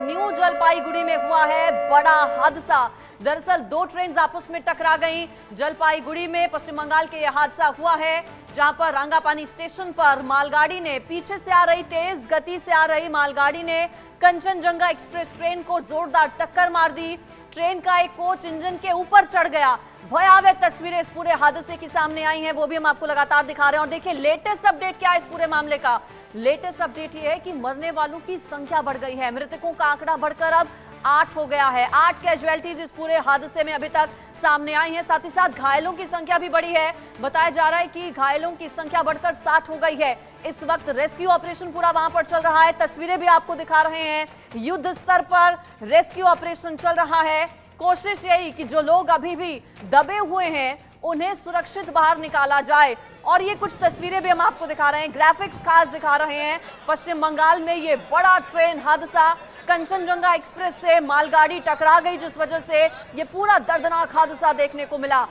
New Jalpaiguri में हुआ है बड़ा हादसा। दरअसल दो ट्रेन आपस में टकरा गईं। जलपाईगुड़ी में पश्चिम बंगाल के यह हादसा हुआ है, जहां पर रंगापानी स्टेशन पर मालगाड़ी ने पीछे से आ रही तेज गति से आ रही मालगाड़ी ने कंचनजंगा एक्सप्रेस ट्रेन को जोरदार टक्कर मार दी। ट्रेन का एक कोच इंजन के ऊपर चढ़ गया। भयावह तस्वीरें इस पूरे हादसे की सामने आई हैं, वो भी हम आपको लगातार दिखा रहे हैं। और देखिए लेटेस्ट अपडेट क्या है इस पूरे मामले का। लेटेस्ट अपडेट ये है कि मरने वालों की संख्या बढ़ गई है। मृतकों का आंकड़ा बढ़कर अब 8 हो गया है। 8 कैजुअलिटीज इस पूरे हादसे में अभी तक सामने आई हैं। साथ ही साथ घायलों की संख्या भी बढ़ी है। बताया जा रहा है कि घायलों की संख्या बढ़कर 60 हो गई है। इस वक्त रेस्क्यू ऑपरेशन पूरा वहां पर चल रहा है। तस्वीरें भी आपको दिखा रहे हैं। युद्ध स्तर पर रेस्क्यू ऑपरेशन चल रहा है। कोशिश यही कि जो लोग अभी भी दबे हुए हैं उन्हें सुरक्षित बाहर निकाला जाए। और ये कुछ तस्वीरें भी हम आपको दिखा रहे हैं, ग्राफिक्स खास दिखा रहे हैं। पश्चिम बंगाल में ये बड़ा ट्रेन हादसा, कंचनजंगा एक्सप्रेस से मालगाड़ी टकरा गई, जिस वजह से ये पूरा दर्दनाक हादसा देखने को मिला।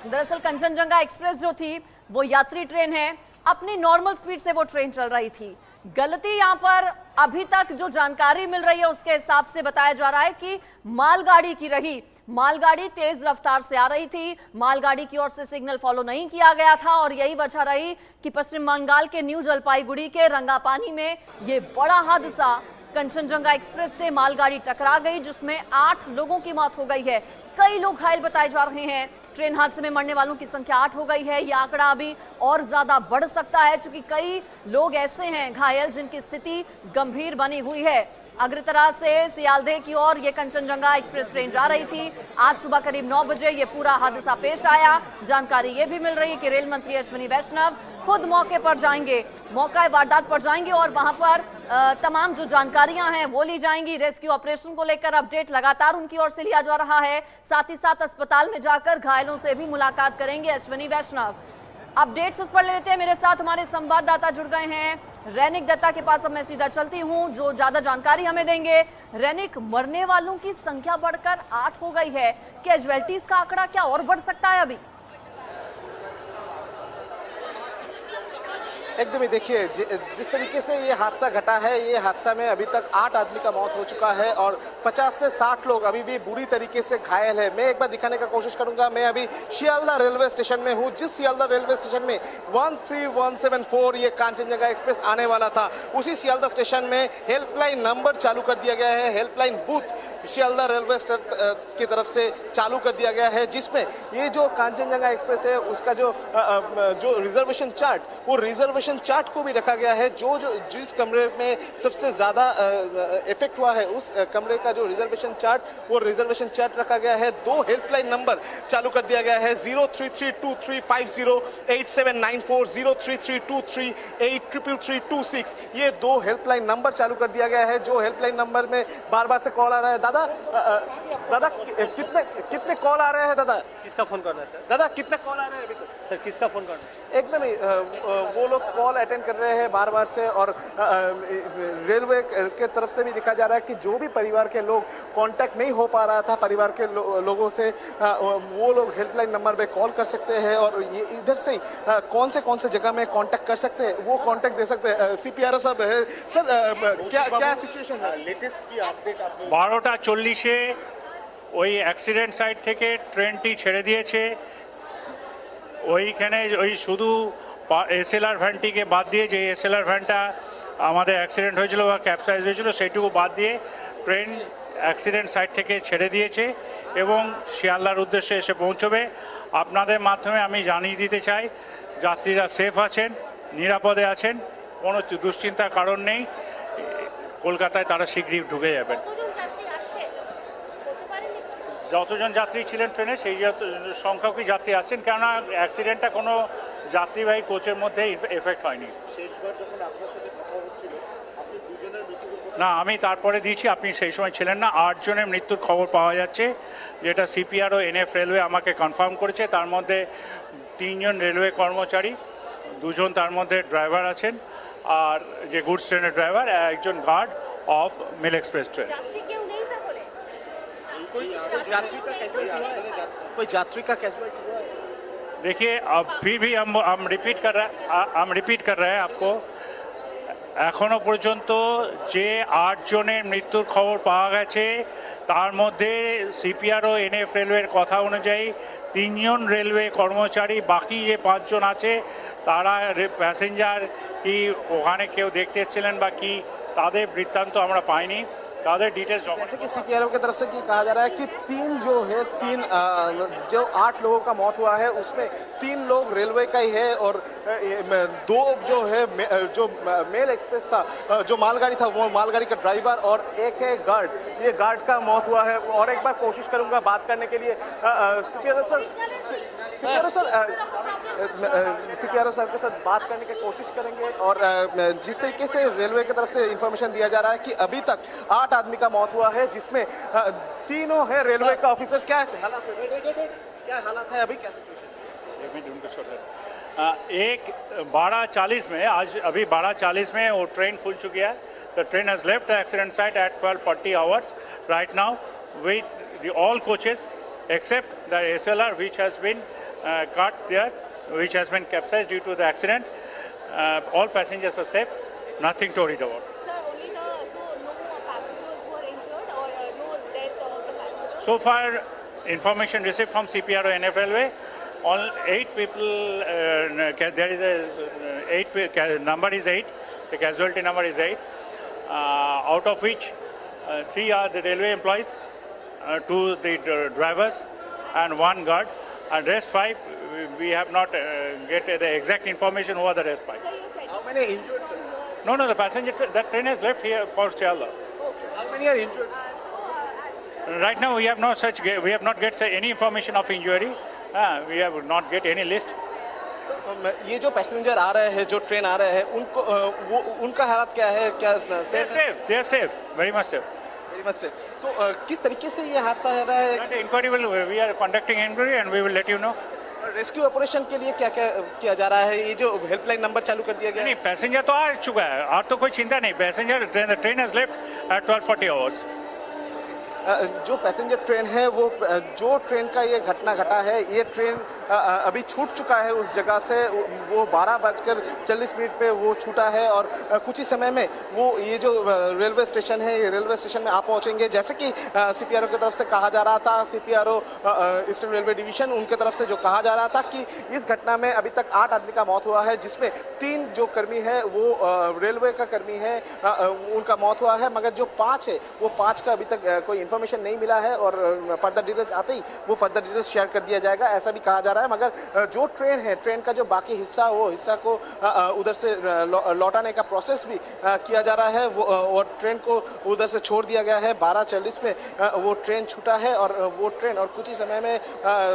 दरअसल कंचनजंगा एक्सप्रेस जो थी वो यात्री ट्रेन है, अपनी नॉर्मल स्पीड से वो ट्रेन चल रही थी। गलती यहां पर अभी तक जो जानकारी मिल रही है उसके हिसाब से बताया जा रहा है कि मालगाड़ी की रही। मालगाड़ी तेज रफ्तार से आ रही थी, मालगाड़ी की ओर से सिग्नल फॉलो नहीं किया गया था और यही वजह रही कि पश्चिम बंगाल के न्यू जलपाईगुड़ी के रंगापानी में ये बड़ा हादसा, कंचनजंगा एक्सप्रेस से मालगाड़ी टकरा गई, जिसमें 8 लोगों की मौत हो गई है। कई लोग घायल बताए जा रहे हैं। ट्रेन हादसे में मरने वालों की संख्या 8 हो गई है। यह आंकड़ा अभी और ज्यादा बढ़ सकता है, क्योंकि कई लोग ऐसे हैं घायल जिनकी स्थिति गंभीर बनी हुई है। अग्रतरा से सियालदह की ओर ये कंचनजंगा एक्सप्रेस ट्रेन जा रही थी। आज सुबह करीब 9 बजे ये पूरा हादसा पेश आया। जानकारी ये भी मिल रही है कि रेल मंत्री अश्विनी वैष्णव खुद मौके पर जाएंगे, मौका वारदात पर जाएंगे और वहां पर तमाम जो जानकारियां हैं वो ली जाएंगी। रेस्क्यू ऑपरेशन को लेकर अपडेट लगातार उनकी ओर से लिया जा रहा है। साथ ही साथ अस्पताल में जाकर घायलों से भी मुलाकात करेंगे अश्विनी वैष्णव। अपडेट्स उस पर ले लेते हैं। मेरे साथ हमारे संवाददाता जुड़ गए हैं, रैनिक दत्ता के पास अब मैं सीधा चलती हूं जो ज्यादा जानकारी हमें देंगे। रैनिक, मरने वालों की संख्या बढ़कर 8 हो गई है, कैजुअलिटीज का आंकड़ा क्या और बढ़ सकता है अभी? एकदम ही देखिए, जिस तरीके से ये हादसा घटा है, ये हादसा में अभी तक 8 आदमी का मौत हो चुका है और 50 से 60 लोग अभी भी बुरी तरीके से घायल है। मैं एक बार दिखाने का कोशिश करूंगा। मैं अभी सियालदह रेलवे स्टेशन में हूं। जिस सियालदह रेलवे स्टेशन में 13174 ये कंचनजंगा एक्सप्रेस आने वाला था, उसी सियालदह स्टेशन में हेल्पलाइन नंबर चालू कर दिया गया है। हेल्पलाइन बूथ सियालदह रेलवे की तरफ से चालू कर दिया गया है, जिसमें ये जो कंचनजंगा एक्सप्रेस है उसका जो रिजर्वेशन चार्ट, वो रिजर्वेशन चार्ट को भी रखा गया है। जिस कमरे में सबसे ज्यादा इफेक्ट हुआ है उस कमरे का जो रिजर्वेशन चार्ट, वो रिजर्वेशन चार्ट रखा गया है। 2 हेल्पलाइन नंबर चालू कर दिया गया है, 033235087940, 0332383326। ये 2 हेल्पलाइन नंबर चालू कर दिया गया है, जो हेल्पलाइन नंबर में बार बार से कॉल आ रहा है। दादा कितने कॉल आ रहे हैं? दादा किसका फोन करना है सर? दादा कितने कॉल आ रहे हैं अभी तक? सर किसका फोन करना है? एकदम ही वो लोग कॉल अटेंड कर रहे हैं बार बार से। और रेलवे के तरफ से भी दिखा जा रहा है कि जो भी परिवार के लोग कांटेक्ट नहीं हो पा रहा था परिवार के लोगों से, वो लोग हेल्पलाइन नंबर पे कॉल कर सकते हैं और ये इधर से कौन से जगह में कांटेक्ट कर सकते हैं वो कांटेक्ट दे सकते हैं। सीपीआरओ साहब है सर, क्या सिचुएशन है? लेटेस्ट की अपडेट आपने 12টা 40-এ ওই অ্যাক্সিডেন্ট সাইট থেকে ট্রেনটি ছেড়ে দিয়েছে। ওইখানে ওই শুধু এসএলআর ভ্যানটিকে বাদ দিয়ে, যে এসএলআর ভ্যানটা আমাদের অ্যাক্সিডেন্ট হয়েছিল বা ক্যাপসাইজ হয়েছিল সেইটুকু বাদ দিয়ে ট্রেন অ্যাক্সিডেন্ট সাইট থেকে ছেড়ে দিয়েছে এবং শিয়ালদার উদ্দেশ্যে এসে পৌঁছবে। আপনাদের মাধ্যমে আমি জানিয়ে দিতে চাই যাত্রীরা সেফ আছেন, নিরাপদে আছেন, কোনো দুশ্চিন্তার কারণ নেই। কলকাতায় তারা শীঘ্রই ঢুকে যাবেন। যতজন যাত্রী ছিলেন ট্রেনে সেই সংখ্যকই যাত্রী আসছেন, কেননা অ্যাক্সিডেন্টটা কোনো যাত্রীবাহী কোচের মধ্যে এফেক্ট হয়নি। শেষবার যখন আপনার সাথে কথা হচ্ছিল আপনি দুজনের মৃত্যু না, আমি তারপরে দিয়েছি, আপনি সেই সময় ছিলেন না। 8 জনের মৃত্যুর খবর পাওয়া যাচ্ছে, যেটা সিপিআর ও এনএফ রেলওয়ে আমাকে কনফার্ম করেছে। তার মধ্যে 3 জন রেলওয়ে কর্মচারী, 2 জন তার মধ্যে ড্রাইভার আছেন, আর যে গুডস ট্রেনের ড্রাইভার, একজন guard of mail express train. कोई यात्री का कैजुअलिटी हुआ है? देखिए, अब फिर भी हम रिपीट कर रहे हैं आपको। এখনো পর্যন্ত যে 8 জনের মৃত্যুর খবর পাওয়া গেছে তার মধ্যে সিপিআরও এনএফ রেলওয়ের কথা অনুযায়ী 3 জন রেলওয়ে কর্মচারী, বাকি যে 5 জন আছে তারা প্যাসেঞ্জার কি ওখানে কেউ দেখতে এসেছিলেন বা কি তাদের বৃত্তান্ত আমরা পাইনি, তাদের ডিটেলস। जैसे कि सीपीआरओ की तरफ से कि कहा जा रहा है कि जो 8 लोगों का मौत हुआ है उसमें 3 लोग रेलवे का ही है और 2 जो है जो मेल एक्सप्रेस था, जो मालगाड़ी था वो मालगाड़ी का ड्राइवर और एक है गार्ड, ये गार्ड का मौत हुआ है। और एक बार कोशिश करूंगा बात करने के लिए सीपीआरओ सर के साथ बात करने की कोशिश करेंगे। और जिस तरीके से रेलवे की तरफ से इंफॉर्मेशन दिया जा रहा है कि अभी तक 8 आदमी का मौत हुआ है, जिसमें तीनों है रेलवे का ऑफिसर। क्या हालात है, क्या हालात है अभी, क्या सिचुएशन? एक 12:40 में, आज अभी 12:40 में वो ट्रेन खुल चुकी है। The train has left the accident site at 12:40 hours right now with all coaches except the SLR which has been cut there, which has been capsized due to the accident. All passengers are safe, nothing to worry about. Sir, only no passengers were injured or no death of the passengers? So far, information received from CPRO NF Railway, all 8 people, there is a number is 8, the casualty number is 8, out of which 3 are the railway employees, 2 the drivers and 1 guard, and rest 5 we have not get the exact information who are the rest 5. Sir, you said How many injured, sir? No, the passenger, that train has left here for Sealdah. How many are injured? Right now we have not get any information of injury. We have not get any list. ये जो passenger आ रहे हैं, जो train आ रहे हैं, उनको उनका हालत क्या है, क्या They are safe, very much safe. Very much से। तो किस तरीके से ये हादसा हो रहा है? Inquiry we are conducting inquiry and we will let you know. Rescue operation के लिए क्या क्या किया जा रहा है? ये जो हेल्पलाइन नंबर चालू कर दिया गया नहीं, पैसेंजर तो आ चुका है और तो कोई चिंता नहीं। Passenger train has left eight 12:40 hours. जो पैसेंजर ट्रेन है वो जो ट्रेन का ये घटना घटा है, ये ट्रेन अभी छूट चुका है उस जगह से। वो 12:40 पे वो छूटा है और कुछ ही समय में वो ये जो रेलवे स्टेशन है, ये रेलवे स्टेशन में आप पहुंचेंगे। जैसे कि सीपीआरओ की तरफ से कहा जा रहा था, सीपीआरओ ईस्टर्न रेलवे डिवीजन, उनके तरफ से जो कहा जा रहा था कि इस घटना में अभी तक 8 आदमी का मौत हुआ है, जिसमें 3 जो कर्मी है वो रेलवे का कर्मी है, उनका मौत हुआ है। मगर जो 5 है वो 5 का अभी तक कोई इन्फॉर्मेशन नहीं मिला है और फर्दर डिटेल्स आते ही वो फर्दर डिटेल्स शेयर कर दिया जाएगा, ऐसा भी कहा जा रहा है। मगर जो ट्रेन है, ट्रेन का जो बाकी हिस्सा, वो हिस्सा को उधर से लौटाने का प्रोसेस भी किया जा रहा है। वो ट्रेन को उधर से छोड़ दिया गया है। 12:40 में वो ट्रेन छूटा है और वो ट्रेन और कुछ ही समय में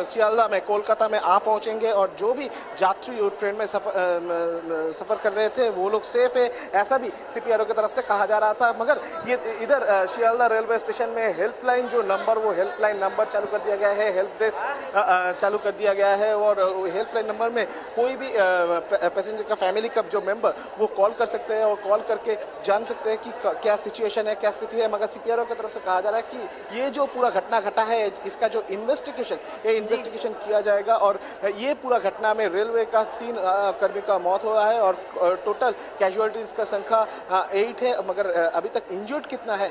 सियालदा में, कोलकाता में आ पहुंचेंगे। और जो भी यात्री ट्रेन में सफ़र कर रहे थे वो लोग सेफ है, ऐसा भी सीपीआरओ की तरफ से कहा जा रहा था। मगर ये इधर सियालदा रेलवे स्टेशन में हेल्पलाइन जो नंबर, वो हेल्पलाइन नंबर चालू कर दिया गया है, हेल्प डेस्क चालू कर दिया गया है। और हेल्पलाइन नंबर में कोई भी पैसेंजर का फैमिली का जो मेंबर वो कॉल कर सकते हैं और कॉल करके जान सकते हैं कि क्या सिचुएशन है, क्या स्थिति है। मगर सीपीआरओ की तरफ से कहा जा रहा है कि ये जो पूरा घटना घटा है, इसका जो इन्वेस्टिगेशन किया जाएगा। और ये पूरा घटना में रेलवे का 3 कर्मी का मौत हुआ है और टोटल कैजुअलिटीज का संख्या 8 है। मगर अभी तक इंजर्ड कितना है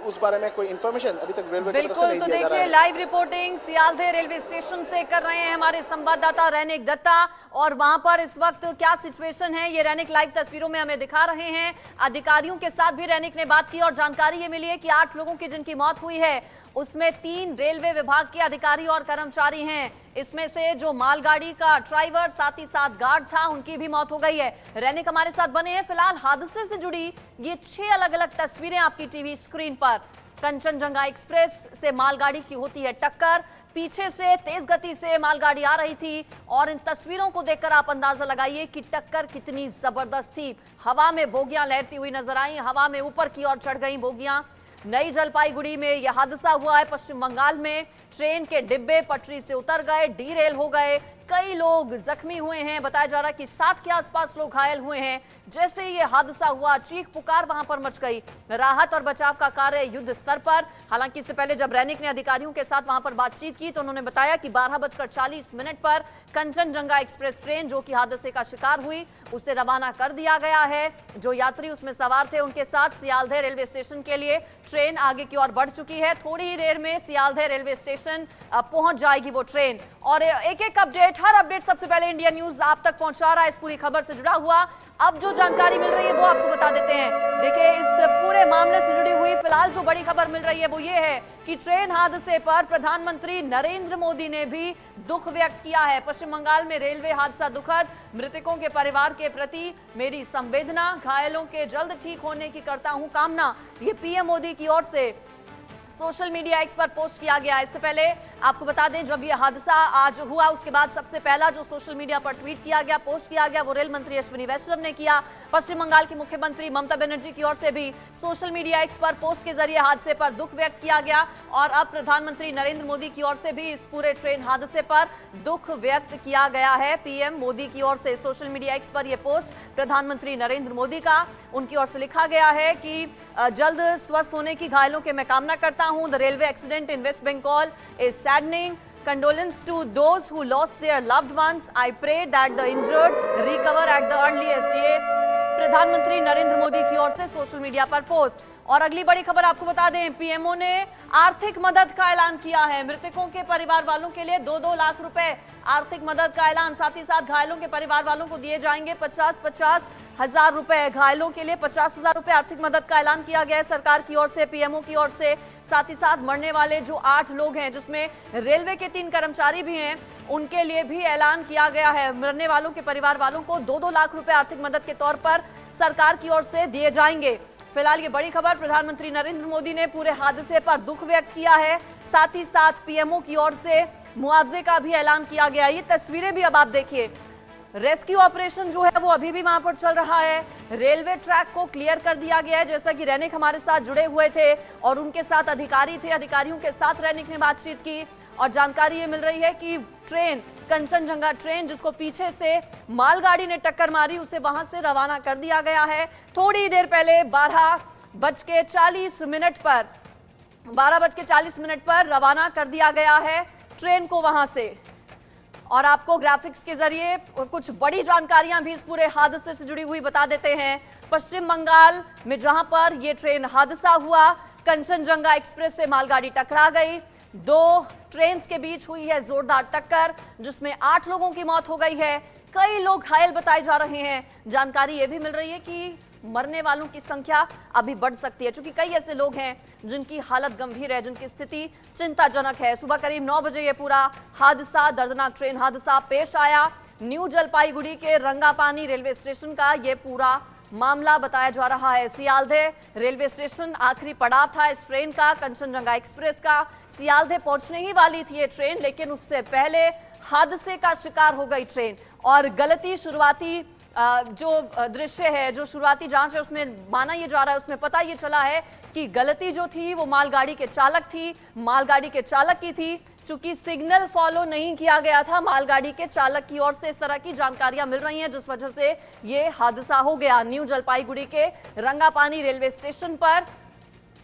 उस बारे में कोई इन्फॉर्मेशन अभी तक रेलवे की तरफ से नहीं बिल्कुल, तो दिया जा रहा देखिए है। Live reporting Sealdah railway station से कर रहे हैं हमारे संवाददाता रैनिक दत्ता। और वहां पर इस वक्त क्या सिचुएशन है, ये रैनिक लाइव तस्वीरों में हमें दिखा रहे हैं। अधिकारियों के साथ भी रैनिक ने बात की और जानकारी ये मिली है कि 8 लोगों की जिनकी मौत हुई है उसमें 3 रेलवे विभाग के अधिकारी और कर्मचारी हैं। इसमें से जो मालगाड़ी का ड्राइवर, साथ ही साथ गार्ड था, उनकी भी मौत हो गई है। रैनिक हमारे साथ बने हैं। फिलहाल हादसे से जुड़ी ये 6 अलग अलग तस्वीरें आपकी टीवी स्क्रीन पर। कंचनजंगा एक्सप्रेस से मालगाड़ी की होती है टक्कर, पीछे से तेज गति से मालगाड़ी आ रही थी और इन तस्वीरों को देखकर आप अंदाजा लगाइए कि टक्कर कितनी जबरदस्त थी। हवा में बोगियां लहरती हुई नजर आई, हवा में ऊपर की ओर चढ़ गई बोगियां। नई जलपाईगुड़ी में यह हादसा हुआ है। पश्चिम बंगाल में ट्रेन के डिब्बे पटरी से उतर गए, डीरेल हो गए, कई लोग जख्मी हुए हैं। बताया जा रहा है कि 60 के आसपास लोग घायल हुए हैं। जैसे ये हादसा हुआ, चीख पुकार वहां पर मच गई। राहत और बचाव का कार्य युद्ध स्तर पर। हालांकि इससे पहले जब रैनिक ने अधिकारियों के साथ वहां पर बातचीत की तो उन्होंने बताया कि 12:40 पर कंचनजंगा एक्सप्रेस ट्रेन जो कि हादसे का शिकार हुई, उसे रवाना कर दिया गया है। जो यात्री उसमें सवार थे उनके साथ सियालदह रेलवे स्टेशन के लिए ट्रेन आगे की ओर बढ़ चुकी है। थोड़ी ही देर में सियालदह रेलवे स्टेशन पहुंच जाएगी वो ट्रेन। और एक अपडेट, हर अपडेट सबसे पहले इंडिया न्यूज आप तक पहुंचा रहा है। इस पूरी खबर से जुड़ा हुआ अब जो जानकारी मिल रही है वो आपको बता देते हैं। देखिए, इस पूरे मामले से जुड़ी हुई फिलहाल जो बड़ी खबर मिल रही है वो ये है कि ट्रेन हादसे पर प्रधानमंत्री नरेंद्र मोदी ने भी दुख व्यक्त किया है। पश्चिम बंगाल में रेलवे हादसा दुखद, मृतकों के परिवार के प्रति मेरी संवेदना, घायलों के जल्द ठीक होने की करता हूं कामना, ये पीएम मोदी की ओर से सोशल मीडिया एक्स पर पोस्ट किया गया। इससे पहले आपको बता दें, जब यह हादसा आज हुआ उसके बाद सबसे पहला जो सोशल मीडिया पर ट्वीट किया गया, पोस्ट किया गया, वो रेल मंत्री अश्विनी वैष्णव ने किया। पश्चिम बंगाल की मुख्यमंत्री ममता बनर्जी की ओर से भी सोशल मीडिया एक्स पर पोस्ट के जरिए हादसे पर दुख व्यक्त किया गया। और अब प्रधानमंत्री नरेंद्र मोदी की ओर से भी इस पूरे ट्रेन हादसे पर दुख व्यक्त किया गया है। पीएम मोदी की ओर से सोशल मीडिया एक्स पर यह पोस्ट प्रधानमंत्री नरेंद्र मोदी का, उनकी ओर से लिखा गया है कि जल्द स्वस्थ होने की घायलों के मैं कामना करता हूं। The railway accident in West Bengal is saddening. Condolence to those who lost their loved ones. I pray that the injured recover at the earliest. ये प्रधानमंत्री नरेंद्र मोदी की ओर से सोशल मीडिया पर पोस्ट। और अगली बड़ी खबर आपको बता दें, पीएमओ ने आर्थिक मदद का ऐलान किया है। मृतकों के परिवार वालों के लिए 2-2 लाख रुपए आर्थिक मदद का ऐलान। साथ ही साथ घायलों के परिवार वालों को दिए जाएंगे 50-50 हजार रुपए। घायलों के लिए 50,000 रुपए आर्थिक मदद का ऐलान किया गया है सरकार की ओर से, पीएमओ की ओर से। साथ ही साथ मरने वाले जो 8 लोग हैं, जिसमें रेलवे के 3 कर्मचारी भी हैं, उनके लिए भी ऐलान किया गया है। मरने वालों के परिवार वालों को 2-2 लाख रुपए आर्थिक मदद के तौर पर सरकार की ओर से दिए जाएंगे। फिलहाल ये बड़ी खबर, प्रधानमंत्री नरेंद्र मोदी ने पूरे हादसे पर दुख व्यक्त किया है। साथ ही साथ पीएमओ की ओर से मुआवजे का भी ऐलान किया गया। ये तस्वीरें भी अब आप देखिए, रेस्क्यू ऑपरेशन जो है वो अभी भी वहां पर चल रहा है। रेलवे ट्रैक को क्लियर कर दिया गया है। जैसा कि रैनिक हमारे साथ जुड़े हुए थे और उनके साथ अधिकारी थे, अधिकारियों के साथ रैनिक ने बातचीत की और जानकारी ये मिल रही है कि ट्रेन, कंचनजंगा ट्रेन जिसको पीछे से मालगाड़ी ने टक्कर मारी, उसे वहां से रवाना कर दिया गया है। थोड़ी देर पहले 12:40 पर रवाना कर दिया गया है ट्रेन को वहां से। और आपको ग्राफिक्स के जरिए कुछ बड़ी जानकारियां भी इस पूरे हादसे से जुड़ी हुई बता देते हैं। पश्चिम बंगाल में जहां पर यह ट्रेन हादसा हुआ, कंचनजंगा एक्सप्रेस से मालगाड़ी टकरा गई। 2 ट्रेन के बीच हुई है जोरदार टक्कर, जिसमें 8 लोगों की मौत हो गई है। कई लोग घायल बताए जा रहे हैं। जानकारी यह भी मिल रही है कि मरने वालों की संख्या अभी बढ़ सकती है, क्योंकि कई ऐसे लोग हैं जिनकी हालत गंभीर है, जिनकी स्थिति चिंताजनक है। सुबह करीब 9 बजे ये पूरा हादसा, दर्दनाक ट्रेन हादसा पेश आया। न्यू जलपाईगुड़ी के रंगापानी रेलवे स्टेशन का ये पूरा मामला बताया जा रहा है। सियालदह रेलवे स्टेशन आखिरी पड़ाव था इस ट्रेन का, कंचनजंगा एक्सप्रेस का। सियालदह पहुंचने ही वाली थी ये ट्रेन, लेकिन उससे पहले हादसे का शिकार हो गई ट्रेन। और गलती, शुरुआती जो दृश्य है, जो शुरुआती जांच है, उसमें माना ये जा रहा है, उसमें पता ये चला है कि गलती जो थी वो मालगाड़ी के चालक थी, मालगाड़ी के चालक की थी। चूंकि सिग्नल फॉलो नहीं किया गया था मालगाड़ी के चालक की ओर से, इस तरह की जानकारियां मिल रही हैं, जिस वजह से ये हादसा हो गया। न्यू जलपाईगुड़ी के रंगापानी रेलवे स्टेशन पर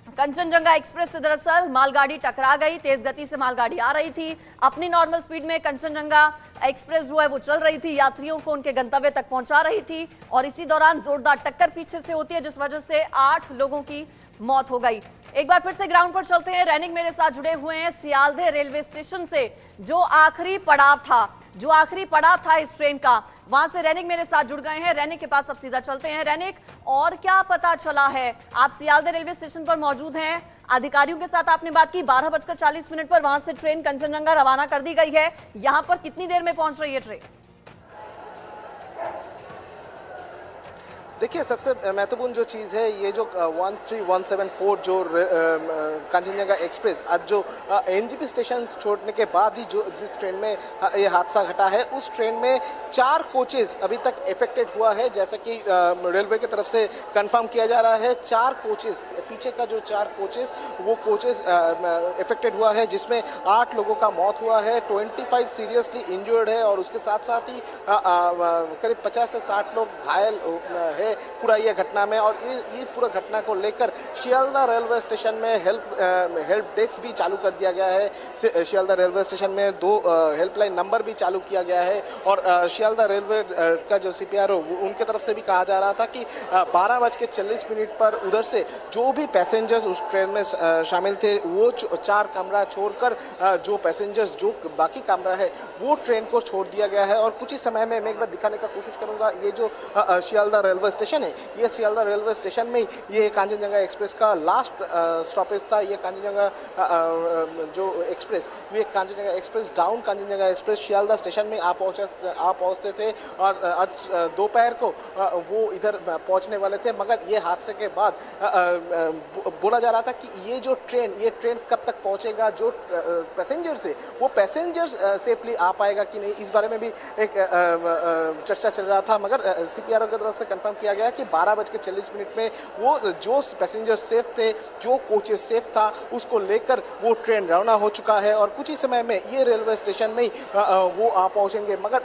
कंचनजंगा एक्सप्रेस से दरअसल मालगाड़ी टकरा गई। तेज गति से मालगाड़ी आ रही थी, अपनी नॉर्मल स्पीड में कंचनजंगा एक्सप्रेस जो है वो चल रही थी, यात्रियों को उनके गंतव्य तक पहुंचा रही थी। और इसी दौरान जोरदार टक्कर पीछे से होती है, जिस वजह से 8 लोगों की मौत हो गई। एक बार फिर से ग्राउंड पर चलते हैं। रैनिक मेरे साथ जुड़े हुए हैं सियालदह रेलवे स्टेशन से, जो आखिरी पड़ाव था इस ट्रेन का, वहां से रैनिक मेरे साथ जुड़ गए हैं। रैनिक के पास अब सीधा चलते हैं। रैनिक, और क्या पता चला है? आप सियालदह रेलवे स्टेशन पर मौजूद हैं, अधिकारियों के साथ आपने बात की। 12:40 पर वहां से ट्रेन कंचनजंगा रवाना कर दी गई है। यहां पर कितनी देर में पहुंच रही है ट्रेन? देखिए, सबसे महत्वपूर्ण जो चीज़ है, ये जो 13174 जो कांचनजंगा एक्सप्रेस आज जो एनजेपी स्टेशन छोड़ने के बाद ही जो जिस ट्रेन में ये हादसा घटा है, उस ट्रेन में 4 कोचेज अभी तक इफेक्टेड हुआ है, जैसा कि रेलवे की तरफ से कंफर्म किया जा रहा है। 4 कोचेज, पीछे का जो 4 कोचेज, वो कोचेज इफेक्टेड हुआ है, जिसमें 8 लोगों का मौत हुआ है, 25 सीरियसली इंजर्ड है और उसके साथ साथ ही करीब 50 से 60 लोग घायल है पूरा ये घटना में। और ये पूरा घटना को लेकर शियालदह रेलवे स्टेशन में हेल्प डेस्क भी चालू कर दिया गया है। शियालदह रेलवे स्टेशन में 2 हेल्पलाइन नंबर भी चालू किया गया है। और शियालदह रेलवे का जो CPRO, उनके तरफ से भी कहा जा रहा था कि 12:40 पर उधर से जो भी पैसेंजर्स उस ट्रेन में शामिल थे, वो 4 कमरा छोड़कर जो पैसेंजर्स जो बाकी कमरा है वो ट्रेन को छोड़ दिया गया है। और कुछ ही समय में मैं एक बार दिखाने का कोशिश करूंगा, ये जो शियालदह रेलवे स्टेशन है, ये शियालदह रेलवे स्टेशन में ये कांचनजंगा एक्सप्रेस का लास्ट स्टॉपेज था। ये कांचनजंगा जो एक्सप्रेस, ये Kanchenjunga express down Kanchenjunga express Sealdah station में आ पहुंचते थे और आज दोपहर को वो इधर पहुंचने वाले थे। मगर ये हादसे के बाद बोला जा रहा था कि ये ट्रेन कब तक पहुंचेगा, जो पैसेंजर्स है वो पैसेंजर्स सेफली आ पाएगा कि नहीं, इस बारे में भी एक चर्चा चल रहा था। मगर CPRO की तरफ से कंफर्म किया गया कि 12:40 में वो जो पैसेंजर सेफ थे, जो कोचेस सेफ था, उसको लेकर वो ट्रेन रवाना हो चुका है और कुछ ही समय में ये रेलवे स्टेशन में वो आ पहुंचेंगे। मगर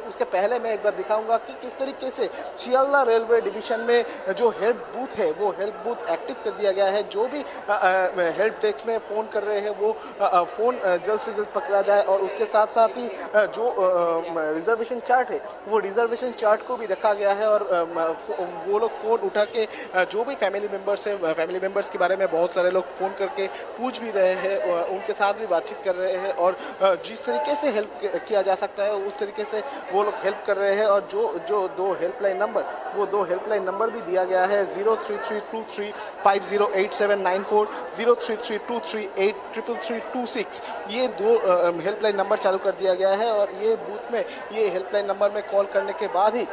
उसके पहले मैं एक बार दिखाऊंगा कि किस तरीके से शियालदह रेलवे डिवीजन में जो हेल्प बूथ है, वो हेल्प बूथ एक्टिव कर दिया गया है। जो भी हेल्प डेस्क में फ़ोन कर रहे हैं, वो फ़ोन जल्द से जल्द पकड़ा जाए। और उसके साथ साथ ही जो रिजर्वेशन चार्ट है, वो रिजर्वेशन चार्ट को भी रखा गया है। और वो लोग फ़ोन उठा के जो भी फैमिली मेम्बर्स हैं, फैमिली मेम्बर्स के बारे में बहुत सारे लोग फ़ोन करके पूछ भी रहे हैं, उनके साथ भी बातचीत कर रहे हैं। और जिस तरीके से हेल्प किया जा सकता है, उस तरीके से वो लोग हेल्प कर रहे हैं। और जो 2 हेल्पलाइन नंबर, वो 2 हेल्पलाइन नंबर भी दिया गया है, 03323508794, 03323833326। ये 2 हेल्पलाइन नंबर चालू कर दिया गया है। और ये बूथ में, ये हेल्पलाइन नंबर में कॉल करने के बाद ही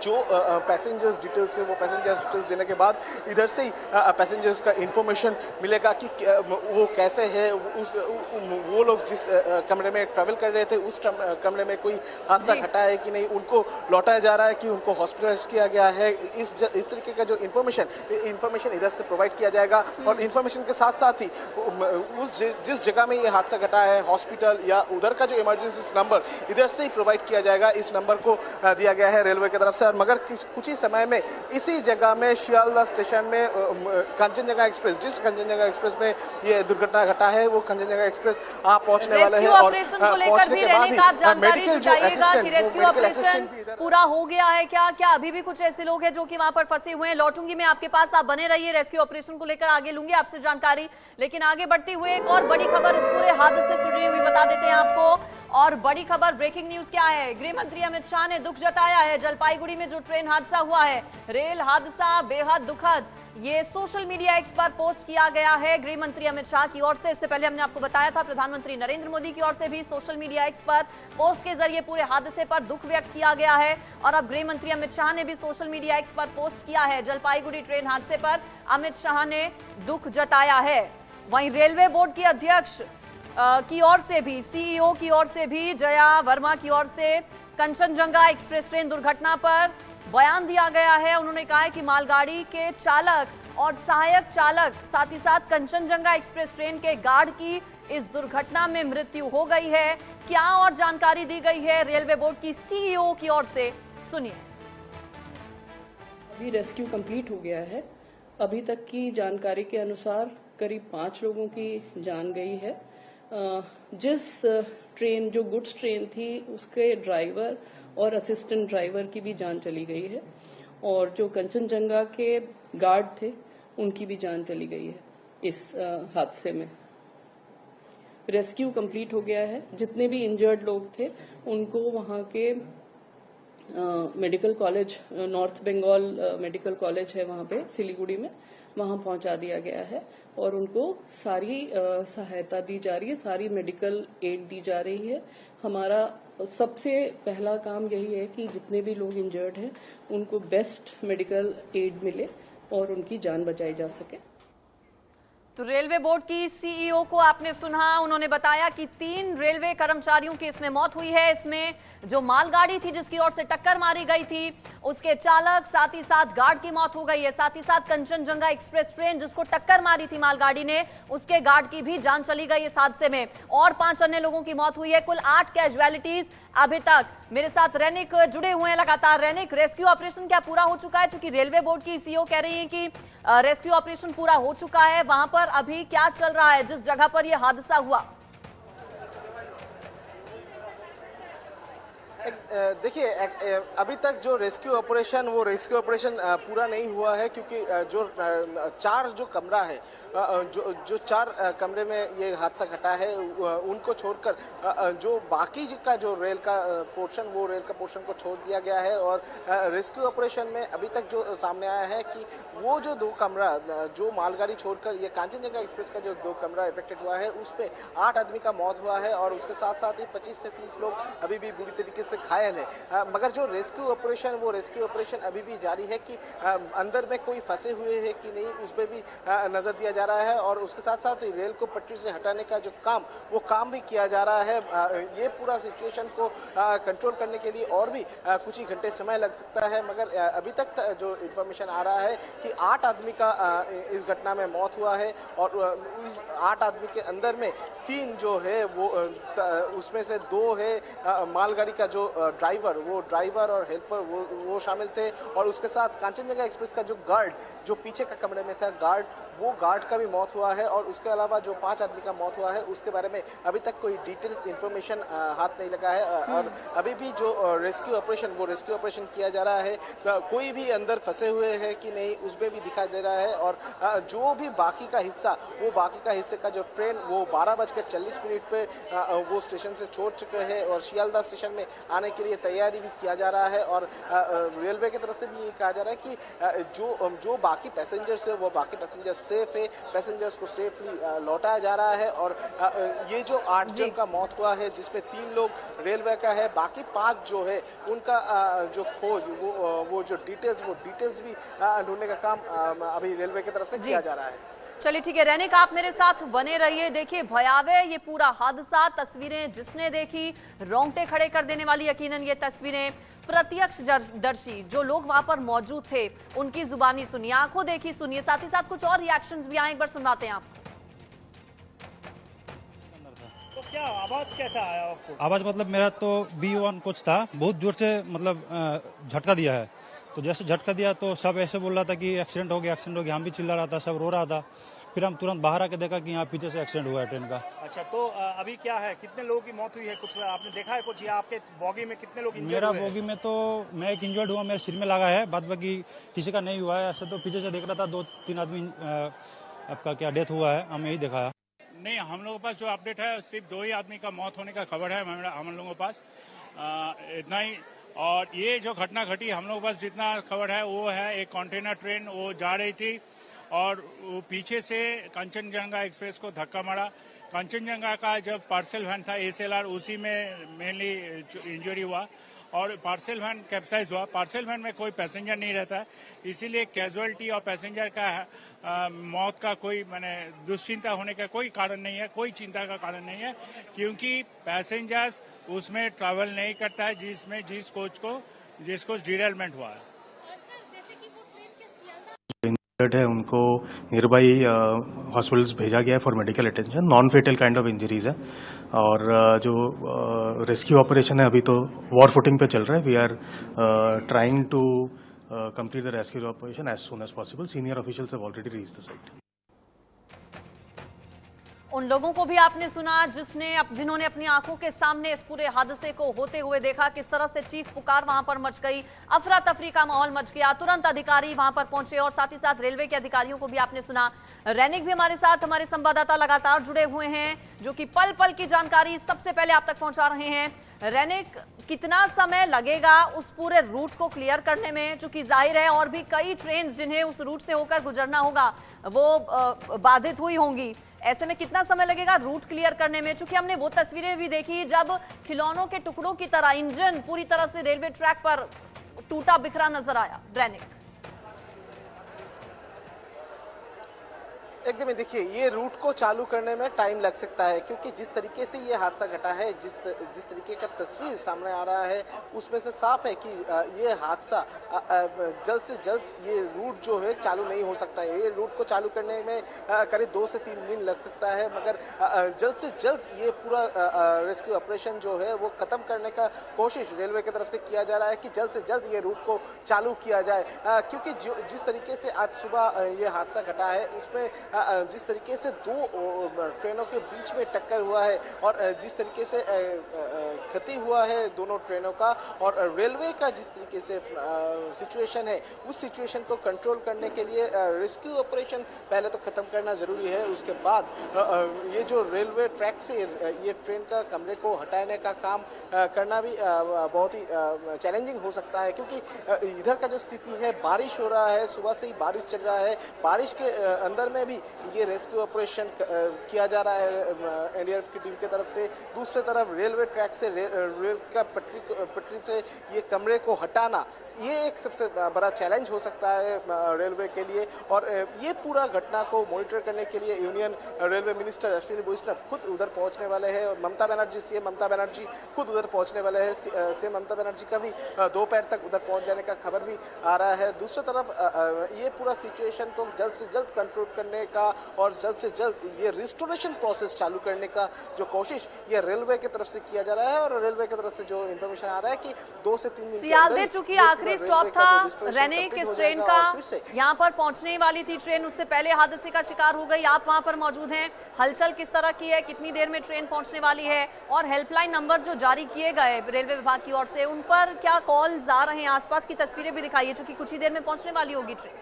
जो पैसेंजर्स डिटेल्स है, वो पैसेंजर्स डिटेल्स देने के बाद इधर से ही पैसेंजर्स का इन्फॉर्मेशन मिलेगा कि वो कैसे है, वो लोग जिस कमरे में ट्रैवल कर रहे थे, उस कमरे में कोई हादसा घटा है कि नहीं, उनको लौटाया जा रहा है कि उनको हॉस्पिटलाइज किया गया है। इस तरीके का जो इन्फॉर्मेशन इधर से प्रोवाइड किया जाएगा। और इन्फॉर्मेशन के साथ साथ ही जिस जगह में ये हादसा घटा है, हॉस्पिटल या उधर का जो इमरजेंसी नंबर, इधर से ही प्रोवाइड किया जाएगा। इस नंबर को दिया गया है रेलवे की तरफ से। मगर कुछ ही समय में इसी जगह में शियालदह स्टेशन में कांचनजंगा एक्सप्रेस, जिस कांचनजंगा एक्सप्रेस में ये दुर्घटना घटा है, वो कांचनजंगा एक्सप्रेस पहुंचने वाले हैं। और पहुंचने के बाद ही मेडिकल जो असिस्टेंट, रेस्क्यू ऑपरेशन पूरा हो गया है क्या? क्या अभी भी कुछ ऐसे लोग हैं जो कि वहां पर फंसे हुए हैं? लौटूंगी मैं आपके पास, आप बने रहिए। रेस्क्यू ऑपरेशन को लेकर आगे लूंगी आपसे जानकारी। लेकिन आगे बढ़ती हुए एक और बड़ी खबर इस पूरे हादसे से जुड़ी हुई बता देते हैं आपको। और बड़ी खबर, ब्रेकिंग न्यूज क्या है? गृह मंत्री अमित शाह ने दुख जताया है जलपाईगुड़ी में जो ट्रेन हादसा हुआ है, रेल हादसा बेहद दुखद। ये सोशल मीडिया एक्स पर पोस्ट किया गया है गृह मंत्री अमित शाह की ओर से। इससे पहले हमने आपको बताया था प्रधानमंत्री नरेंद्र मोदी की ओर से भी सोशल मीडिया एक्स पर पोस्ट के जरिए पूरे हादसे पर दुख व्यक्त किया गया है। और अब गृह मंत्री अमित शाह ने भी सोशल मीडिया एक्स पर पोस्ट किया है। जलपाईगुड़ी ट्रेन हादसे पर अमित शाह ने दुख जताया है। वहीं रेलवे बोर्ड की अध्यक्ष की ओर से भी, CEO की ओर से भी, जया वर्मा की ओर से कंचनजंगा एक्सप्रेस ट्रेन दुर्घटना पर बयान दिया गया है। उन्होंने कहा है कि मालगाड़ी के चालक और सहायक चालक, साथ ही साथ कंचनजंगा एक्सप्रेस ट्रेन के गार्ड की इस दुर्घटना में मृत्यु हो गई है। क्या और जानकारी दी गई है रेलवे बोर्ड की CEO की ओर से, सुनिए। अभी रेस्क्यू कंप्लीट हो गया है। अभी तक की जानकारी के अनुसार करीब 5 लोगों की जान गई है। जिस ट्रेन, जो गुड्स ट्रेन थी, उसके ड्राइवर और असिस्टेंट ड्राइवर की भी जान चली गई है। और जो कंचनजंगा के गार्ड थे, उनकी भी जान चली गई है इस हादसे में। रेस्क्यू कंप्लीट हो गया है। जितने भी इंजर्ड लोग थे, उनको वहाँ के मेडिकल कॉलेज, नॉर्थ बंगाल मेडिकल कॉलेज है वहाँ पे सिलीगुड़ी में, वहाँ पहुँचा दिया गया है। और उनको सारी सहायता दी जा रही है, सारी मेडिकल एड दी जा रही है। हमारा सबसे पहला काम यही है कि जितने भी लोग इंजर्ड हैं उनको बेस्ट मेडिकल एड मिले और उनकी जान बचाई जा सके। तो रेलवे बोर्ड की सीईओ को आपने सुना, उन्होंने बताया कि 3 रेलवे कर्मचारियों की इसमें मौत हुई है। इसमें जो मालगाड़ी थी जिसकी ओर से टक्कर मारी गई थी, उसके चालक साथ ही साथ गार्ड की मौत हो गई है। साथ ही साथ कंचनजंगा एक्सप्रेस ट्रेन जिसको टक्कर मारी थी मालगाड़ी ने, उसके गार्ड की भी जान चली गई इस हादसे में और 5 अन्य लोगों की मौत हुई है। कुल 8 कैजुअलिटीज अभी तक। मेरे साथ रैनिक जुड़े हुए हैं लगातार। रैनिक, रेस्क्यू ऑपरेशन क्या पूरा हो चुका है? क्योंकि रेलवे बोर्ड की सीईओ कह रही है कि रेस्क्यू ऑपरेशन पूरा हो चुका है। वहां पर अभी क्या चल रहा है जिस जगह पर यह हादसा हुआ? देखिए, अभी तक जो रेस्क्यू ऑपरेशन पूरा नहीं हुआ है, क्योंकि जो 4 जो कमरा है, जो 4 कमरे में ये हादसा घटा है, उनको छोड़कर जो बाकी का जो रेल का पोर्शन को छोड़ दिया गया है। और रेस्क्यू ऑपरेशन में अभी तक जो सामने आया है कि वो जो 2 कमरा जो मालगाड़ी छोड़कर ये कांचनजंगा एक्सप्रेस का जो 2 कमरा इफेक्टेड हुआ है, उस पे 8 आदमी का मौत हुआ है और उसके साथ साथ ही 25 से 30 लोग अभी भी बुरी तरीके से घायल है। मगर जो रेस्क्यू ऑपरेशन अभी भी जारी है कि अंदर में कोई फंसे हुए है कि नहीं, उस पर भी नजर दिया जा रहा है। और उसके साथ साथ रेल को पटरी से हटाने का जो काम भी किया जा रहा है। ये पूरा सिचुएशन को कंट्रोल करने के लिए और भी कुछ ही घंटे समय लग सकता है। मगर अभी तक जो इंफॉर्मेशन आ रहा है कि 8 आदमी का इस घटना में मौत हुआ है और उस 8 आदमी के अंदर में 3 जो है वो उसमें से 2 है मालगाड़ी का जो ड्राइवर और हेल्पर वो शामिल थे। और उसके साथ कांचनजंगा एक्सप्रेस का जो गार्ड जो पीछे का कमरे में था, गार्ड का भी मौत हुआ है। और उसके अलावा जो 5 आदमी का मौत हुआ है, उसके बारे में अभी तक कोई डिटेल्स इंफॉर्मेशन हाथ नहीं लगा है। और अभी भी जो रेस्क्यू ऑपरेशन किया जा रहा है, कोई भी अंदर फंसे हुए है कि नहीं, उसमें भी दिखाई दे रहा है। और जो भी बाकी का हिस्से का जो ट्रेन वो 12:40 पे वो स्टेशन से छोड़ चुके हैं और शियालदह स्टेशन में आने के लिए तैयारी भी किया जा रहा है। और रेलवे की तरफ से भी ये कहा जा रहा है कि जो बाकी पैसेंजर्स है वो बाकी पैसेंजर सेफ है, पैसेंजर्स को सेफली लौटाया जा रहा है। और ये जो 8 जन का मौत हुआ है, जिसमें 3 लोग रेलवे का है, बाकी 5 जो है उनका जो खोज वो जो डिटेल्स भी ढूंढने का काम अभी रेलवे की तरफ से किया जा रहा है। चलिए ठीक है रैनिक, आप मेरे साथ बने रहिए। देखिए भयावह ये पूरा हादसा, तस्वीरें जिसने देखी रोंगटे खड़े कर देने वाली। यकीनन ये तस्वीरें प्रत्यक्षदर्शी जो लोग वहां पर मौजूद थे उनकी जुबानी सुनिए, आंखों देखी सुनिए, साथ ही साथ कुछ और रिएक्शंस भी आए, एक बार सुनाते हैं आपको। तो क्या आवाज कैसा आया आपको? आवाज मतलब मेरा तो B1 कुछ था, बहुत जोर से मतलब झटका दिया है। तो जैसे झटका दिया तो सब ऐसे बोल रहा था कि एक्सीडेंट हो गया। हम भी चिल्ला रहा था, सब रो रहा था। फिर हम तुरंत बाहर आके देखा कि यहाँ पीछे से एक्सीडेंट हुआ है ट्रेन का। अच्छा, तो अभी क्या है, कितने लोगों की मौत हुई है, कुछ आपने देखा है कुछ, या आपके बॉगी में कितने लोग इंजर्ड हुए? मेरा बॉगी में तो मैं एक इंजर्ड हुआ, मेरे सिर में लगा है, बाद बाकी किसी का नहीं हुआ है। ऐसे तो पीछे से देख रहा था 2-3 आदमी आपका क्या डेथ हुआ है, हमें यही देखा है। नहीं, हम लोगों के पास जो अपडेट है सिर्फ 2 ही आदमी का मौत होने का खबर है हम लोगों के पास, इतना ही। और ये जो घटना घटी, हम लोगों के पास जितना खबर है वो है, एक कंटेनर ट्रेन वो जा रही थी और वो पीछे से कंचनजंगा एक्सप्रेस को धक्का मारा। कंचनजंगा का जब पार्सल वैन था SLR, उसी में मेनली इंजरी हुआ और पार्सल वैन कैप्साइज हुआ। पार्सल वैन में कोई पैसेंजर नहीं रहता है, इसीलिए कैजुअलिटी और पैसेंजर का मौत का कोई दुश्चिंता होने का कोई कारण नहीं है, कोई चिंता का कारण नहीं है, क्योंकि पैसेंजर्स उसमें ट्रैवल नहीं करता है जिस कोच डिरेलमेंट हुआ है। है उनको नियर बाई हॉस्पिटल्स भेजा गया है for medical attention. Non fatal kind of injuries है। और जो रेस्क्यू ऑपरेशन है अभी तो वॉर फुटिंग पे चल रहा है। We are trying to complete the rescue operation as soon as possible. Senior officials have already reached the site. उन लोगों को भी आपने सुना जिन्होंने अपनी आंखों के सामने इस पूरे हादसे को होते हुए देखा, किस तरह से चीख पुकार वहां पर मच गई, अफरा तफरी का माहौल मच गया। तुरंत अधिकारी वहां पर पहुंचे और साथ ही साथ रेलवे के अधिकारियों को भी आपने सुना। रैनिक भी हमारे साथ, हमारे संवाददाता लगातार जुड़े हुए हैं जो कि पल पल की जानकारी सबसे पहले आप तक पहुंचा रहे हैं। रैनिक, कितना समय लगेगा उस पूरे रूट को क्लियर करने में? चूंकि जाहिर है और भी कई ट्रेन जिन्हें उस रूट से होकर गुजरना होगा वो बाधित हुई होंगी, ऐसे में कितना समय लगेगा रूट क्लियर करने में? चूंकि हमने वो तस्वीरें भी देखी जब खिलौनों के टुकड़ों की तरह इंजन पूरी तरह से रेलवे ट्रैक पर टूटा बिखरा नजर आया। ब्रैनिक, एकदम ही देखिए, ये रूट को चालू करने में टाइम लग सकता है, क्योंकि जिस तरीके से ये हादसा घटा है, जिस तरीके का तस्वीर सामने आ रहा है, उसमें से साफ है कि ये हादसा जल्द से जल्द ये रूट जो है चालू नहीं हो सकता है। ये रूट को चालू करने में करीब 2 से 3 दिन लग सकता है, मगर जल्द से जल्द ये पूरा रेस्क्यू ऑपरेशन जो है वो ख़त्म करने का कोशिश रेलवे की तरफ से किया जा रहा है कि जल्द से जल्द ये रूट को चालू किया जाए, क्योंकि जिस तरीके से आज सुबह ये हादसा घटा है उसमें जिस तरीके से 2 ट्रेनों के बीच में टक्कर हुआ है और जिस तरीके से क्षति हुआ है दोनों ट्रेनों का, और रेलवे का जिस तरीके से सिचुएशन है, उस सिचुएशन को कंट्रोल करने के लिए रेस्क्यू ऑपरेशन पहले तो ख़त्म करना ज़रूरी है। उसके बाद ये जो रेलवे ट्रैक से ये ट्रेन का कमरे को हटाने का काम करना भी बहुत ही चैलेंजिंग हो सकता है, क्योंकि इधर का जो स्थिति है, बारिश हो रहा है, सुबह से ही बारिश चल रहा है, बारिश के अंदर में भी ये रेस्क्यू ऑपरेशन किया जा रहा है एनडीआरएफ की टीम की तरफ से। दूसरी तरफ रेलवे ट्रैक से रेल का पटरी से ये कमरे को हटाना, ये एक सबसे बड़ा चैलेंज हो सकता है रेलवे के लिए। और ये पूरा घटना को मॉनिटर करने के लिए यूनियन रेलवे मिनिस्टर अश्विनी वैष्णव खुद उधर पहुंचने वाले हैं। ममता बनर्जी, सीएम ममता बनर्जी खुद उधर पहुंचने वाले हैं। सीएम ममता बनर्जी का भी दोपहर तक उधर पहुंच जाने का खबर भी आ रहा है। दूसरी तरफ ये पूरा सिचुएशन को जल्द से जल्द कंट्रोल करने का और जल्द से जल्द ये रिस्टोरेशन प्रोसेस चालू करने का जो कोशिश ये रेलवे की तरफ से किया जा रहा है, और रेलवे की तरफ से जो इंफॉर्मेशन आ रहा है कि 2 से 3 दिन सियालदे चूंकि आखिरी स्टॉप था रैनिक इस ट्रेन का, यहाँ पर पहुंचने वाली थी ट्रेन, उससे पहले हादसे का शिकार हो गई। आप वहां पर मौजूद हैं, हलचल किस तरह की है, कितनी देर में ट्रेन पहुंचने वाली है, और हेल्पलाइन नंबर जो जारी किए गए रेलवे विभाग की ओर से, उन पर क्या कॉल्स आ रहे हैं? आसपास की तस्वीरें भी दिखाइए, चूंकि कुछ ही देर में पहुंचने वाली होगी ट्रेन।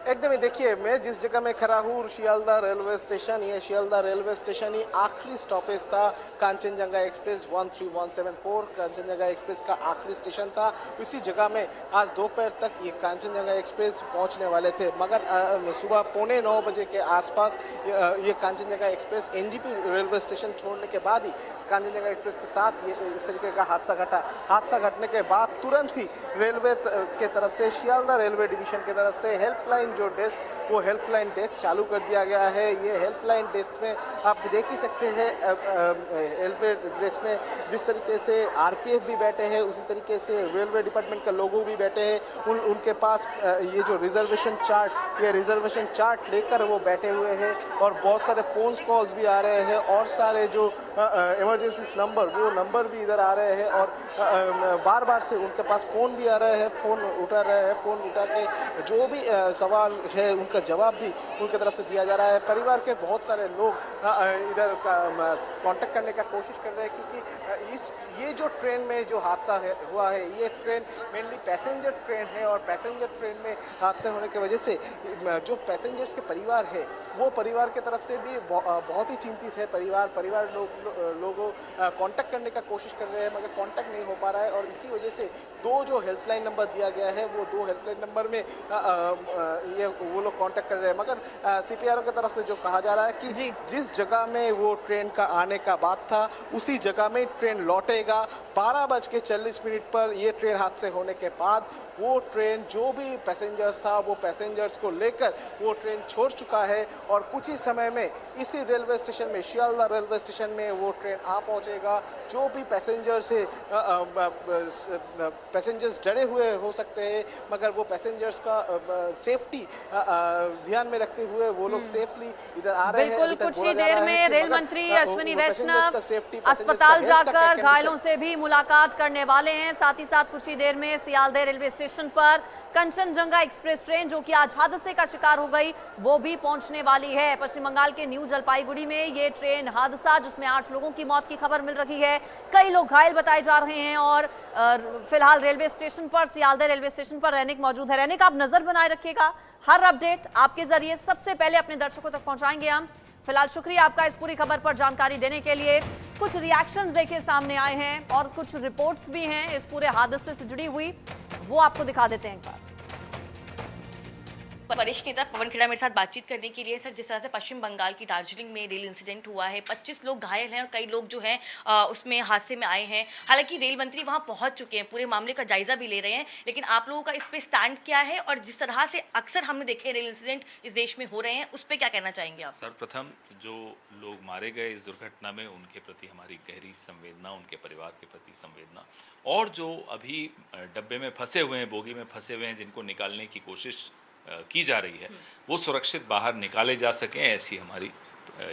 एकदम ही देखिए, मैं जिस जगह में खड़ा हूँ शियालदा रेलवे स्टेशन, ये शियालदा रेलवे स्टेशन ही आखिरी स्टॉपेज था कांचनजंगा एक्सप्रेस 13174। कांचनजंगा एक्सप्रेस का आखिरी स्टेशन था। उसी जगह में आज दोपहर तक ये कांचनजंगा एक्सप्रेस पहुंचने वाले थे, मगर सुबह 8:45 बजे के आसपास ये Kanchenjunga express NGP railway station छोड़ने के बाद ही कांचनजंगा एक्सप्रेस के साथ ये इस तरीके का हादसा घटा। हादसा घटने के बाद तुरंत ही रेलवे के तरफ से, शियालदा रेलवे डिवीजन की तरफ से हेल्पलाइन जो डेस्क, वो हेल्पलाइन डेस्क चालू कर दिया गया है। ये हेल्पलाइन डेस्क में आप देख ही सकते हैं, हेल्पलाइन डेस्क में जिस तरीके से आरपीएफ भी बैठे हैं, उसी तरीके से रेलवे डिपार्टमेंट का लोगो भी बैठे हैं। उनके पास ये जो रिजर्वेशन चार्ट, ये रिजर्वेशन चार्ट लेकर वो बैठे हुए हैं, और बहुत सारे फोन कॉल्स भी आ रहे हैं, और सारे जो इमरजेंसी नंबर, वो नंबर भी इधर आ रहे हैं, और बार बार से उनके पास फ़ोन भी आ रहे हैं, फ़ोन उठा रहे हैं, फ़ोन उठा के जो भी सवाल है उनका जवाब भी उनकी तरफ से दिया जा रहा है। परिवार के बहुत सारे लोग इधर कांटेक्ट करने का कोशिश कर रहे हैं, क्योंकि ये जो ट्रेन में जो हादसा हुआ है, ये ट्रेन मेनली पैसेंजर ट्रेन है, और पैसेंजर ट्रेन में हादसे होने की वजह से जो पैसेंजर्स के परिवार है, वो परिवार की तरफ से भी बहुत ही चिंतित है। परिवार लोगों कांटेक्ट करने का कोशिश कर रहे हैं, मगर कांटेक्ट नहीं हो पा रहा है, और इसी वजह से 2 जो हेल्पलाइन नंबर दिया गया है, वो 2 हेल्पलाइन नंबर में ये वो लोग कांटेक्ट कर रहे हैं। मगर सीपीआरओ की तरफ से जो कहा जा रहा है कि जिस जगह में वो ट्रेन का आने का बात था, उसी जगह में ट्रेन लौटेगा। 12:40 पर ये ट्रेन हादसे होने के बाद वो ट्रेन, जो भी पैसेंजर्स था, वो पैसेंजर्स को लेकर वो ट्रेन छोड़ चुका है, और कुछ ही समय में इसी रेलवे स्टेशन में, शियालदा रेलवे स्टेशन में वो ट्रेन आ पहुंचेगा। जो भी पैसेंजर्स है, पैसेंजर्स डरे हुए हो सकते हैं, मगर वो पैसेंजर्स का सेफ्टी ध्यान में रखते हुए वो लोग सेफली इधर आ रहे हैं। बिल्कुल, कुछ ही देर में रेल मंत्री अश्विनी वैष्णव अस्पताल जाकर घायलों से भी मुलाकात करने वाले हैं। साथ ही साथ कुछ ही देर में सियालदह रेलवे स्टेशन पर कंचनजंगा एक्सप्रेस ट्रेन, जो कि आज हादसे का शिकार हो गई, वो भी पहुंचने वाली है। पश्चिम बंगाल के न्यू जलपाईगुड़ी में ये ट्रेन हादसा, जिसमें 8 लोगों की मौत की खबर मिल रही है, कई लोग घायल बताए जा रहे हैं, और फिलहाल रेलवे स्टेशन पर, सियालदह रेलवे स्टेशन पर रैनिक मौजूद है। रैनिक, आप नजर बनाए रखिएगा, हर अपडेट आपके जरिए सबसे पहले अपने दर्शकों तक पहुंचाएंगे हम। फिलहाल शुक्रिया आपका इस पूरी खबर पर जानकारी देने के लिए। कुछ रिएक्शंस देखिए सामने आए हैं, और कुछ रिपोर्ट्स भी हैं इस पूरे हादसे से जुड़ी हुई, वो आपको दिखा देते हैं एक बार। वरिष्ठ नेता पवन खेड़ा मेरे साथ बातचीत करने के लिए। सर, जिस तरह से पश्चिम बंगाल की दार्जिलिंग में रेल इंसिडेंट हुआ है, 25 लोग घायल हैं और कई लोग जो हैं उसमें हादसे में आए हैं। हालांकि रेल मंत्री वहां पहुंच चुके हैं, पूरे मामले का जायजा भी ले रहे हैं, लेकिन आप लोगों का इस पे स्टैंड क्या है और जिस तरह से अक्सर हमने देखे रेल इंसिडेंट इस देश में हो रहे हैं, उस पर क्या कहना चाहेंगे आप? सर्वप्रथम जो लोग मारे गए इस दुर्घटना में, उनके प्रति हमारी गहरी संवेदना, उनके परिवार के प्रति संवेदना, और जो अभी डब्बे में फंसे हुए हैं, बोगी में फंसे हुए हैं, जिनको निकालने की कोशिश की जा रही है, वो सुरक्षित बाहर निकाले जा सकें, ऐसी हमारी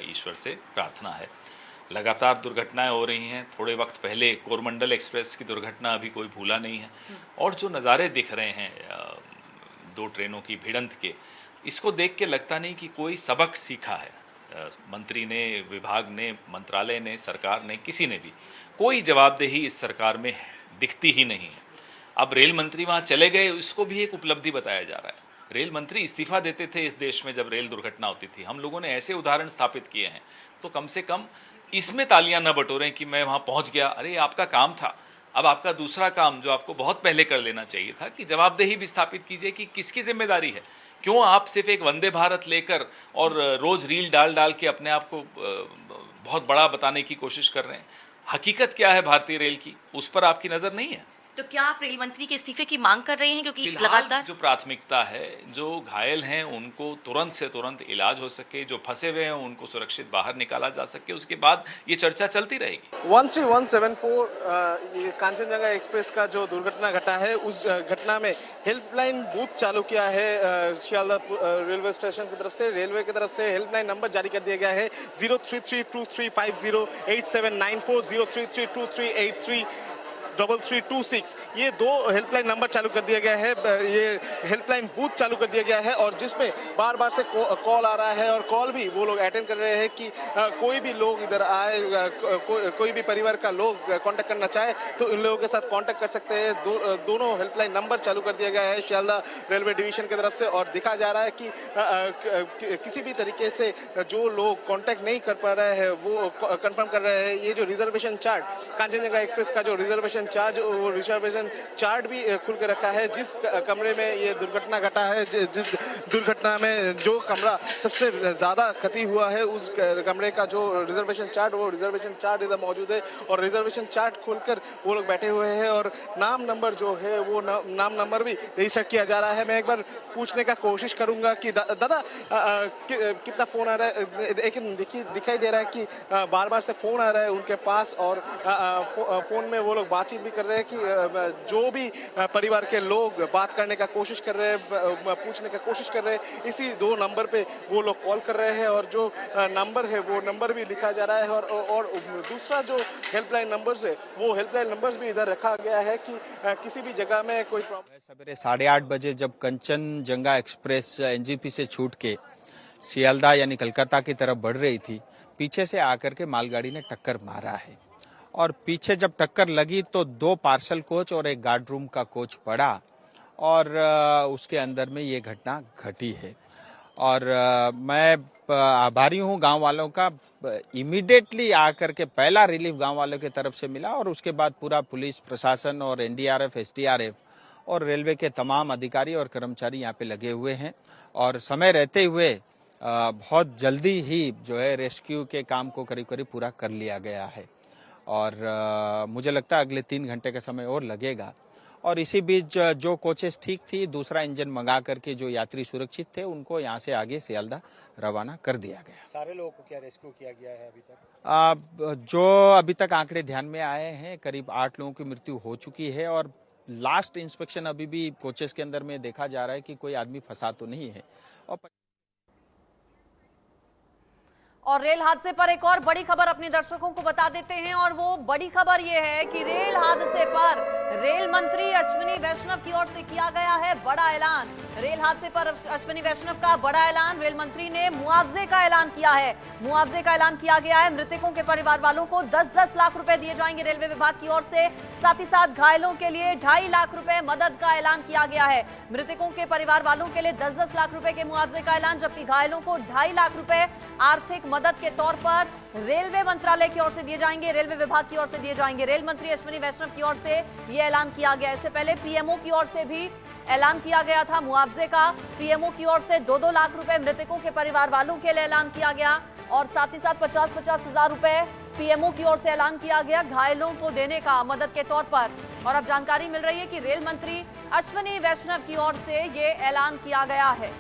ईश्वर से प्रार्थना है। लगातार दुर्घटनाएं हो रही हैं। थोड़े वक्त पहले कोरमंडल एक्सप्रेस की दुर्घटना अभी कोई भूला नहीं है, और जो नज़ारे दिख रहे हैं दो ट्रेनों की भिड़ंत के, इसको देख के लगता नहीं कि कोई सबक सीखा है। मंत्री ने, विभाग ने, मंत्रालय ने, सरकार ने, किसी ने भी कोई जवाबदेही इस सरकार में दिखती ही नहीं है। अब रेल मंत्री वहाँ चले गए, इसको भी एक उपलब्धि बताया जा रहा है। रेल मंत्री इस्तीफा देते थे इस देश में जब रेल दुर्घटना होती थी। हम लोगों ने ऐसे उदाहरण स्थापित किए हैं, तो कम से कम इसमें तालियां न बटोरें कि मैं वहाँ पहुँच गया। अरे, आपका काम था। अब आपका दूसरा काम जो आपको बहुत पहले कर लेना चाहिए था कि जवाबदेही भी स्थापित कीजिए कि किसकी जिम्मेदारी है। क्यों आप सिर्फ एक वंदे भारत लेकर और रोज रील डाल के अपने आप को बहुत बड़ा बताने की कोशिश कर रहे हैं? हकीकत क्या है भारतीय रेल की, उस पर आपकी नज़र नहीं है। तो क्या आप रेल मंत्री के इस्तीफे की मांग कर रहे हैं? क्योंकि फिलहाल लगातार जो प्राथमिकता है, जो घायल हैं उनको तुरंत से तुरंत इलाज हो सके, जो फंसे हुए हैं उनको सुरक्षित बाहर निकाला जा सके, उसके बाद ये चर्चा चलती रहेगी। 13174 ये कांचनजंगा एक्सप्रेस का जो दुर्घटना घटा है, उस घटना में हेल्पलाइन बूथ चालू किया है शियालदह रेलवे स्टेशन की तरफ से। रेलवे की तरफ से हेल्पलाइन नंबर जारी कर दिया गया है 033235087940, 0332383326। ये दो हेल्पलाइन नंबर चालू कर दिया गया है, ये हेल्पलाइन बूथ चालू कर दिया गया है, और जिसमें बार बार से कॉल आ रहा है, और कॉल भी वो लोग अटेंड कर रहे हैं कि कोई भी लोग इधर आए, कोई भी परिवार का लोग कांटेक्ट करना चाहे तो इन लोगों के साथ कांटेक्ट कर सकते हैं। दोनों हेल्पलाइन नंबर चालू कर दिया गया है शियालदह रेलवे डिवीजन की तरफ से, और दिखा जा रहा है कि किसी भी तरीके से जो लोग कांटेक्ट नहीं कर पा रहे हैं वो कंफर्म कर रहे हैं। ये जो रिजर्वेशन चार्ट, कांचनजंगा एक्सप्रेस का जो रिजर्वेशन चार्ज, वो रिजर्वेशन चार्ट भी खुल के रखा है। जिस कमरे में ये दुर्घटना घटा है, जिस दुर्घटना में जो कमरा सबसे ज़्यादा क्षति हुआ है, उस कमरे का जो रिजर्वेशन चार्ट, वो रिजर्वेशन चार्ट इधर मौजूद है, और रिजर्वेशन चार्ट खोलकर वो लोग बैठे हुए हैं, और नाम नंबर जो है वो नाम नंबर भी रजिस्टर किया जा रहा है। मैं एक बार पूछने का कोशिश करूंगा कि दादा कितना फ़ोन आ रहा है, लेकिन देखिए दिखाई दे रहा है कि बार बार से फ़ोन आ रहा है उनके पास, और फ़ोन में वो लोग बातचीत भी कर रहे हैं कि जो भी परिवार के लोग बात करने का कोशिश कर रहे हैं, पूछने का कोशिश कर रहे हैं, इसी दो नंबर पे वो लोग कॉल कर रहे हैं, और जो नंबर है वो नंबर भी लिखा जा रहा है, और दूसरा जो हेल्पलाइन नंबर्स है, वो हेल्पलाइन नंबर्स भी इधर रखा गया है कि किसी भी जगह में कोई प्रॉब्लम। सवेरे 8:30 बजे जब कंचनजंगा एक्सप्रेस एनजीपी से छूट के सियालदह यानी कलकत्ता की तरफ बढ़ रही थी, पीछे से आकर के मालगाड़ी ने टक्कर मारा है, और पीछे जब टक्कर लगी तो 2 पार्सल कोच और एक गार्ड रूम का कोच पड़ा, और उसके अंदर में ये घटना घटी है। और मैं आभारी हूँ गांव वालों का। इमीडिएटली आकर के पहला रिलीफ गांव वालों की तरफ से मिला, और उसके बाद पूरा पुलिस प्रशासन और एनडीआरएफ, एसडीआरएफ और रेलवे के तमाम अधिकारी और कर्मचारी यहाँ पे लगे हुए हैं, और समय रहते हुए बहुत जल्दी ही जो है रेस्क्यू के काम को करीब करीब पूरा कर लिया गया है, और मुझे लगता है अगले 3 घंटे का समय और लगेगा। और इसी बीच जो कोचेस ठीक थी, दूसरा इंजन मंगा करके जो यात्री सुरक्षित थे उनको यहाँ से आगे सियालदह रवाना कर दिया गया। सारे लोगों को क्या रेस्क्यू किया गया है अभी तक? जो अभी तक आंकड़े ध्यान में आए हैं, करीब 8 लोगों की मृत्यु हो चुकी है, और लास्ट इंस्पेक्शन अभी भी कोचेस के अंदर में देखा जा रहा है कि कोई आदमी फंसा तो नहीं है। और रेल हादसे पर एक और बड़ी खबर अपने दर्शकों को बता देते हैं, और वो बड़ी खबर ये है कि रेल हादसे पर रेल मंत्री अश्विनी वैष्णव की ओर से किया गया है बड़ा ऐलान। रेल हादसे पर अश्विनी वैष्णव का बड़ा ऐलान, रेल मंत्री ने मुआवजे का ऐलान किया है। मुआवजे का ऐलान किया गया है। मृतकों के परिवार वालों को 10-10 लाख रुपए दिए जाएंगे रेलवे विभाग की ओर से। साथ ही साथ घायलों के लिए 2.5 लाख रुपए मदद का ऐलान किया गया है। मृतकों के परिवार वालों के लिए 10-10 लाख रुपए के मुआवजे का ऐलान, जबकि घायलों को 2.5 लाख रुपए आर्थिक मदद के तौर पर रेलवे मंत्रालय की ओर से दिए जाएंगे, रेलवे विभाग की ओर से दिए जाएंगे। रेल मंत्री अश्विनी वैष्णव की ओर से यह ऐलान किया गया। इससे पहले पीएमओ की ओर से भी ऐलान किया गया था मुआवजे का। पीएमओ की ओर से 2-2 लाख रुपए मृतकों के परिवार वालों के लिए ऐलान किया गया और साथ ही साथ 50-50 हजार रुपए पीएमओ की ओर से ऐलान किया गया घायलों को देने का मदद के तौर पर। और अब जानकारी मिल रही है कि रेल मंत्री अश्विनी वैष्णव की ओर से ये ऐलान किया गया है।